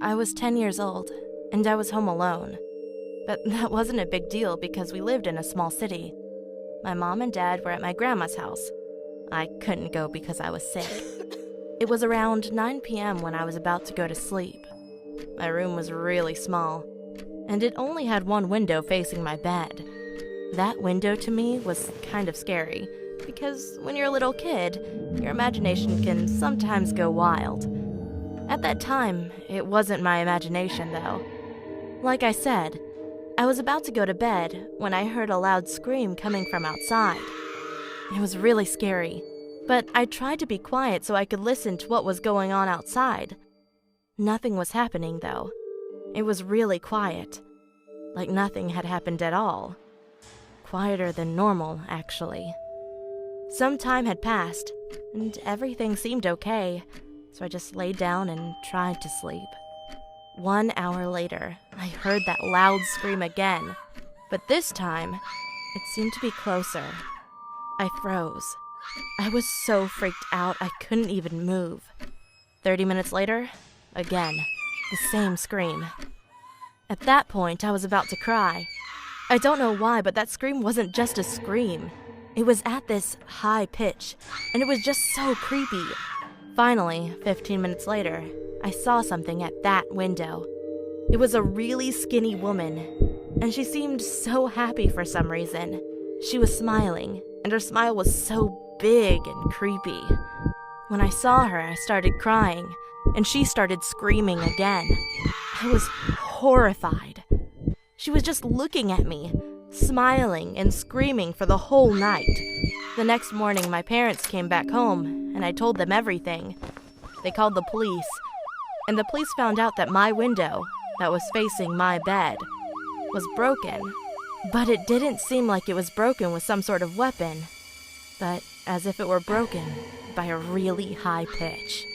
I was 10 years old, and I was home alone. But that wasn't a big deal because we lived in a small city. My mom and dad were at my grandma's house. I couldn't go because I was sick. It was around 9 p.m. when I was about to go to sleep. My room was really small, and it only had one window facing my bed. That window to me was kind of scary, because when you're a little kid, your imagination can sometimes go wild. At that time, it wasn't my imagination, though. Like I said, I was about to go to bed when I heard a loud scream coming from outside. It was really scary, but I tried to be quiet so I could listen to what was going on outside. Nothing was happening, though. It was really quiet, like nothing had happened at all. Quieter than normal, actually. Some time had passed, and everything seemed okay, so I just laid down and tried to sleep. 1 hour later, I heard that loud scream again, but this time, it seemed to be closer. I froze. I was so freaked out I couldn't even move. 30 minutes later, again, the same scream. At that point, I was about to cry. I don't know why, but that scream wasn't just a scream. It was at this high pitch, and it was just so creepy. Finally, 15 minutes later, I saw something at that window. It was a really skinny woman, and she seemed so happy for some reason. She was smiling, and her smile was so big and creepy. When I saw her, I started crying, and she started screaming again. I was horrified. She was just looking at me, smiling and screaming for the whole night. The next morning, my parents came back home, and I told them everything. They called the police, and the police found out that my window, that was facing my bed, was broken. But it didn't seem like it was broken with some sort of weapon, but as if it were broken by a really high pitch.